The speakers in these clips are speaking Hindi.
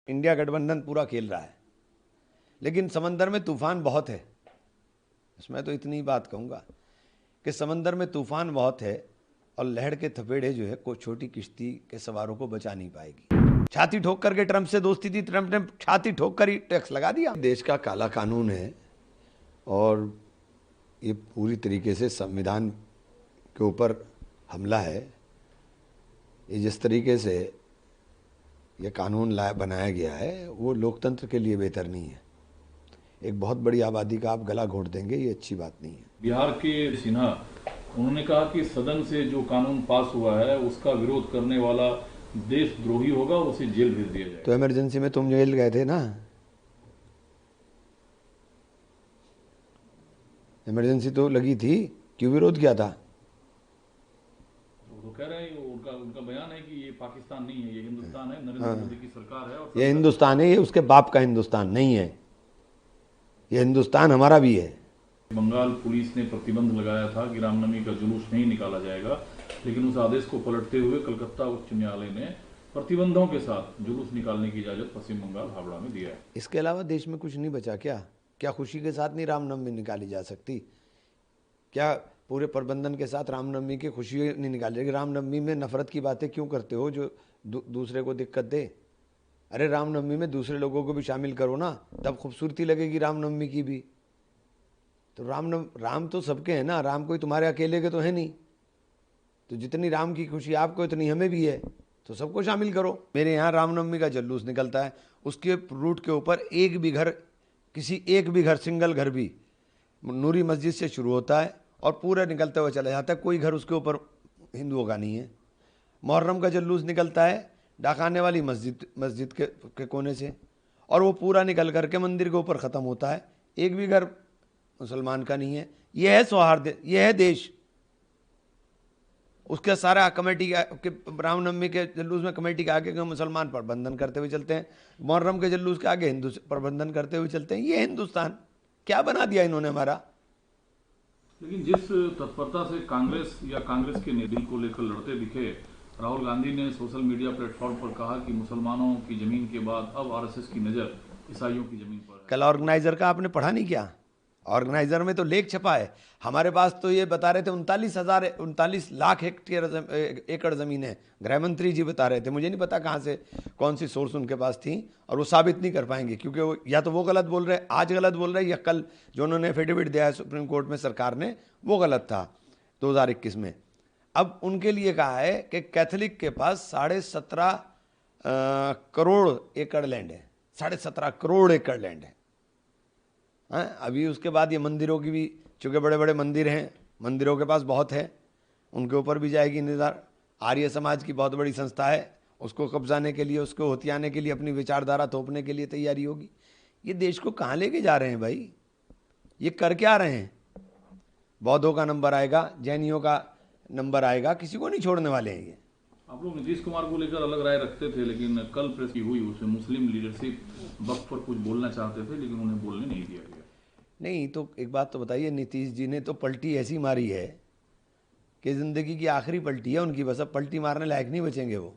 इंडिया गठबंधन पूरा खेल रहा है, लेकिन समंदर में तूफान बहुत है। इसमें तो इतनी बात कहूँगा कि समंदर में तूफान बहुत है और लहर के थपेड़े जो है कोई छोटी किश्ती के सवारों को बचा नहीं पाएगी। छाती ठोक करके ट्रंप से दोस्ती थी, ट्रंप ने छाती ठोक कर ही टैक्स लगा दिया। देश का काला कानून है और ये पूरी तरीके से संविधान के ऊपर हमला है। ये जिस तरीके से ये कानून बनाया गया है वो लोकतंत्र के लिए बेहतर नहीं है। एक बहुत बड़ी आबादी का आप गला घोट देंगे, ये अच्छी बात नहीं है। बिहार के सिन्हा उन्होंने कहा कि सदन से जो कानून पास हुआ है उसका विरोध करने वाला देशद्रोही होगा, उसे जेल भेज दिया जाएगा। तो इमरजेंसी में तुम जेल गए थे ना, इमरजेंसी तो लगी थी, क्यों विरोध किया था? तो कह रहे हैं उनका बयान है कि ये पाकिस्तान नहीं है, ये हिंदुस्तान है, नरेंद्र मोदी की सरकार है और ये हिंदुस्तान है, ये उसके बाप का हिंदुस्तान नहीं है, ये हिंदुस्तान हमारा भी है। बंगाल पुलिस ने प्रतिबंध लगाया था कि रामनवमी का जुलूस नहीं निकाला जाएगा, लेकिन उस आदेश को पलटते हुए कलकत्ता उच्च न्यायालय ने प्रतिबंधों के साथ जुलूस निकालने की इजाजत पश्चिम बंगाल हावड़ा में दिया है। इसके अलावा देश में कुछ नहीं बचा क्या खुशी के साथ नहीं रामनवमी निकाली जा सकती? क्या पूरे प्रबंधन के साथ रामनवमी की खुशी नहीं निकाली जाएगी? रामनवमी में नफरत की बातें क्यों करते हो जो दूसरे को दिक्कत दे? अरे रामनवमी में दूसरे लोगों को भी शामिल करो ना, तब खूबसूरती लगेगी रामनवमी की भी। तो राम तो सबके हैं ना, राम कोई तुम्हारे अकेले के तो है नहीं। तो जितनी राम की खुशी आपको इतनी हमें भी है, तो सबको शामिल करो। मेरे यहाँ रामनवमी का जुलूस निकलता है, उसके रूट के ऊपर एक भी घर सिंगल घर भी नूरी मस्जिद से शुरू होता है और पूरा निकलते हुए चला जाता है, कोई घर उसके ऊपर हिंदुओं का नहीं है। मुहर्रम का जुलूस निकलता है डाकाने वाली मस्जिद के कोने से और वो पूरा निकल करके मंदिर के ऊपर ख़त्म होता है, एक भी घर मुसलमान का नहीं है। यह है सौहार्द, यह है देश। उसके सारा कमेटी के रामनवमी के जुलूस में कमेटी के आगे मुसलमान प्रबंधन करते हुए चलते हैं, मुहर्रम के जुलूस के आगे हिंदू प्रबंधन करते हुए चलते हैं। ये हिंदुस्तान क्या बना दिया इन्होंने हमारा। लेकिन जिस तत्परता से कांग्रेस के बिल को लेकर लड़ते दिखे, राहुल गांधी ने सोशल मीडिया प्लेटफॉर्म पर कहा कि मुसलमानों की जमीन के बाद अब आरएसएस की नजर ईसाइयों की जमीन पर है। कल ऑर्गेनाइजर का आपने पढ़ा नहीं क्या? ऑर्गेनाइजर में तो लेख छपा है। हमारे पास तो ये बता रहे थे 39 लाख एकड़ ज़मीन है। गृह मंत्री जी बता रहे थे, मुझे नहीं पता कहाँ से कौन सी सोर्स उनके पास थी, और वो साबित नहीं कर पाएंगे क्योंकि वो या तो वो गलत बोल रहे, आज गलत बोल रहे, या कल जो उन्होंने एफिडेविट दिया है सुप्रीम कोर्ट में सरकार ने वो गलत था 2021 में। अब उनके लिए कहा है कि कैथोलिक के पास 17.5 करोड़ एकड़ लैंड है, 17.5 करोड़ एकड़ लैंड है। अभी उसके बाद ये मंदिरों की भी, चूँकि बड़े बड़े मंदिर हैं, मंदिरों के पास बहुत है, उनके ऊपर भी जाएगी निगाह। आर्य समाज की बहुत बड़ी संस्था है, उसको कब्जाने के लिए, उसको हथियाने के लिए, अपनी विचारधारा थोपने के लिए तैयारी होगी। ये देश को कहाँ लेके जा रहे हैं भाई? ये कर क्या रहे हैं? बौद्धों का नंबर आएगा, जैनियों का नंबर आएगा, किसी को नहीं छोड़ने वाले हैं ये। आप लोग नीतीश कुमार को लेकर अलग राय रखते थे, लेकिन कल प्रेस की हुई उसमें मुस्लिम लीडरशिप वक्त पर कुछ बोलना चाहते थे लेकिन उन्हें बोलने नहीं दिया गया। नहीं तो एक बात तो बताइए, नीतीश जी ने तो पलटी ऐसी मारी है कि जिंदगी की आखिरी पलटी है उनकी, बस अब पलटी मारने लायक नहीं बचेंगे वो।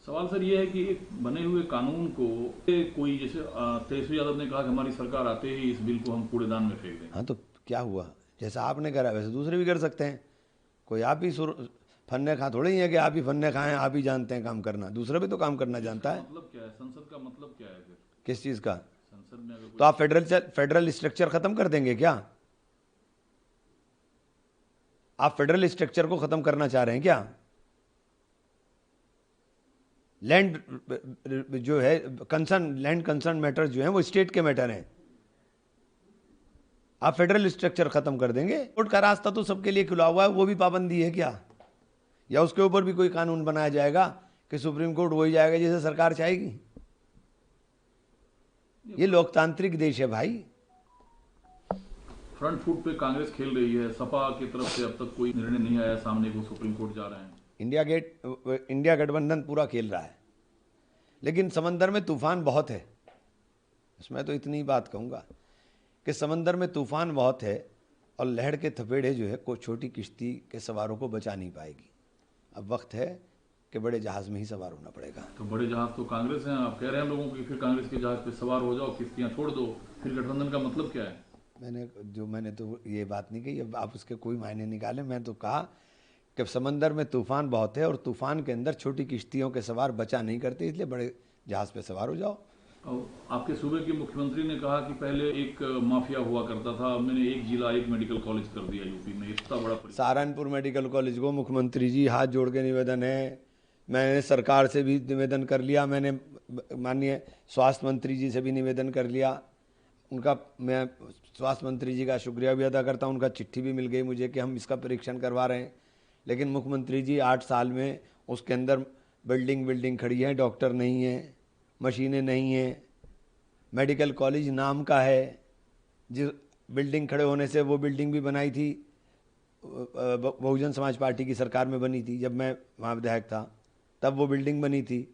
सवाल सर ये है कि एक बने हुए कानून को कोई, जैसे तेजस्वी यादव ने कहा कि हमारी सरकार आते ही इस बिल को हम कूड़ेदान में फेंक देंगे। हाँ तो क्या हुआ, जैसा आपने करा वैसे दूसरे भी कर सकते हैं। कोई आप ही फन्ने खा थोड़े ही है कि आप ही फन्ने खाएं, आप ही जानते हैं काम करना, दूसरा भी तो काम करना जानता है। मतलब क्या है, संसद का मतलब क्या है फिर? किस चीज़ का? संसद में अगर तो आप फेडरल स्ट्रक्चर खत्म कर देंगे क्या? आप फेडरल स्ट्रक्चर को खत्म करना चाह रहे हैं क्या? लैंड जो है लैंड कंसर्न मैटर जो है वो स्टेट के मैटर हैं। आप फेडरल स्ट्रक्चर खत्म कर देंगे? कोर्ट का रास्ता तो सबके लिए खुला हुआ है, वो भी पाबंदी है क्या? या उसके ऊपर भी कोई कानून बनाया जाएगा कि सुप्रीम कोर्ट वही जाएगा जैसे सरकार चाहेगी? ये लोकतांत्रिक देश है भाई। फ्रंट फुट पे कांग्रेस खेल रही है, सपा की तरफ से अब तक कोई निर्णय नहीं आया सामने, को सुप्रीम कोर्ट जा रहे हैं। इंडिया गठबंधन पूरा खेल रहा है, लेकिन समंदर में तूफान बहुत है। इसमें तो इतनी बात कहूँगा कि समंदर में तूफान बहुत है और लहर के थपेड़े जो है कोई छोटी किश्ती के सवारों को बचा नहीं पाएगी। अब वक्त है कि बड़े जहाज में ही सवार होना पड़ेगा। तो बड़े जहाज तो कांग्रेस हैं, आप कह रहे हैं लोगों को कि फिर कांग्रेस के जहाज पे सवार हो जाओ, किश्तियां छोड़ दो, फिर गठबंधन का मतलब क्या है? मैंने तो ये बात नहीं कही, अब आप उसके कोई मायने निकालें। मैं तो कहा कि समंदर में तूफान बहुत है और तूफान के अंदर छोटी किश्तियों के सवार बचा नहीं करते, इसलिए बड़े जहाज पे सवार हो जाओ। और आपके सूबे के मुख्यमंत्री ने कहा कि पहले एक माफिया हुआ करता था, मैंने एक जिला एक मेडिकल कॉलेज कर दिया यूपी में, इतना बड़ा सहारनपुर मेडिकल कॉलेज को मुख्यमंत्री जी हाथ जोड़ के निवेदन है, मैंने सरकार से भी निवेदन कर लिया, मैंने माननीय स्वास्थ्य मंत्री जी से भी निवेदन कर लिया, उनका मैं स्वास्थ्य मंत्री जी का शुक्रिया भी अदा करता हूँ, उनका चिट्ठी भी मिल गई मुझे कि हम इसका परीक्षण करवा रहे हैं। लेकिन मुख्यमंत्री जी 8 साल में उसके अंदर बिल्डिंग खड़ी है, डॉक्टर नहीं है, मशीनें नहीं हैं, मेडिकल कॉलेज नाम का है, जिस बिल्डिंग खड़े होने से वो बिल्डिंग भी बनाई थी बहुजन समाज पार्टी की सरकार में बनी थी, जब मैं वहाँ विधायक था तब वो बिल्डिंग बनी थी,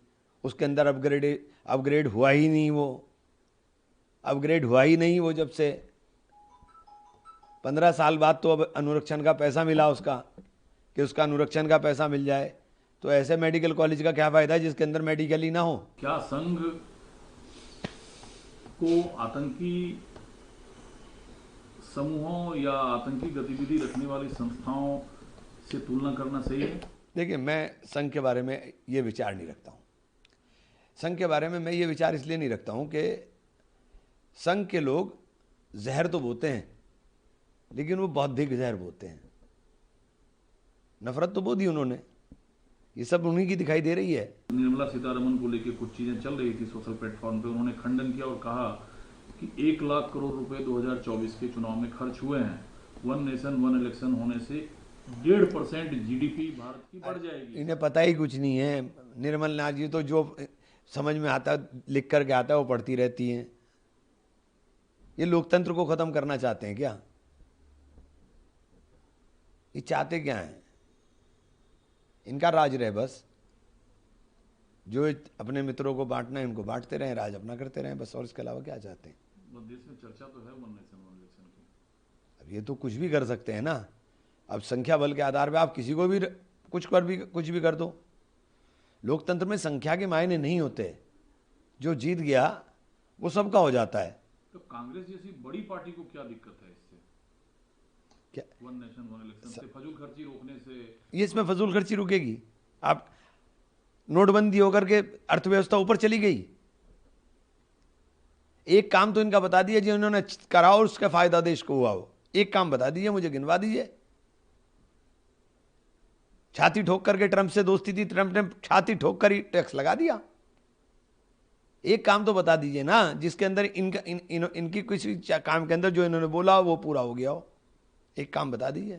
उसके अंदर अपग्रेड हुआ ही नहीं, वो अपग्रेड हुआ ही नहीं वो जब से 15 साल बाद तो अब अनुरक्षण का पैसा मिला उसका, कि उसका अनुरक्षण का पैसा मिल जाए, तो ऐसे मेडिकल कॉलेज का क्या फायदा है जिसके अंदर मेडिकल ही ना हो। क्या संघ को आतंकी समूहों या आतंकी गतिविधि रखने वाली संस्थाओं से तुलना करना सही है? देखिए, मैं संघ के बारे में ये विचार नहीं रखता हूँ। संघ के बारे में मैं ये विचार इसलिए नहीं रखता हूँ कि संघ के लोग जहर तो बोते हैं, लेकिन वो बौद्धिक जहर बोते हैं। नफरत तो बो दी उन्होंने, ये सब उन्हीं की दिखाई दे रही है। निर्मला सीतारमण को लेकर कुछ चीजें चल रही थी सोशल प्लेटफॉर्म पे, उन्होंने खंडन किया और कहा कि 1 लाख करोड़ रुपए 2024 के चुनाव में खर्च हुए हैं, वन नेशन वन इलेक्शन होने से 1.5% जीडीपी भारत की बढ़ जाएगी। इन्हें पता ही कुछ नहीं है। निर्मल नाथ जी तो जो समझ में आता लिख करके आता है वो पढ़ती रहती हैं। ये लोकतंत्र को खत्म करना चाहते हैं क्या? ये चाहते क्या हैं? इनका राज रहे बस, जो अपने मित्रों को बांटना है इनको बांटते रहें, राज अपना करते रहें बस, और इसके अलावा क्या चाहते हैं? देश में चर्चा तो है वन नेशन वन इलेक्शन की। अब ये तो कुछ भी कर सकते हैं ना। अब संख्या बल के आधार पे आप किसी को भी कुछ भी कर दो। लोकतंत्र में संख्या के मायने नहीं होते, जो जीत गया वो सबका हो जाता है। तो कांग्रेस जैसी बड़ी पार्टी को क्या दिक्कत है इससे? क्या वन नेशन वन इलेक्शन से, फजूल खर्ची रोकने से? ये इसमें फजूल खर्ची रुकेगी? आप नोटबंदी होकर के अर्थव्यवस्था ऊपर चली गई। एक काम तो इनका बता दीजिए जो इन्होंने करा और उसका फायदा देश को हुआ हो। एक काम बता दीजिए, मुझे गिनवा दीजिए। छाती ठोक करके ट्रंप से दोस्ती थी, ट्रंप ने छाती ठोक कर ही टैक्स लगा दिया। एक काम तो बता दीजिए ना जिसके अंदर इनकी किसी काम के अंदर जो इन्होंने बोला वो पूरा हो गया हो। एक काम बता दीजिए।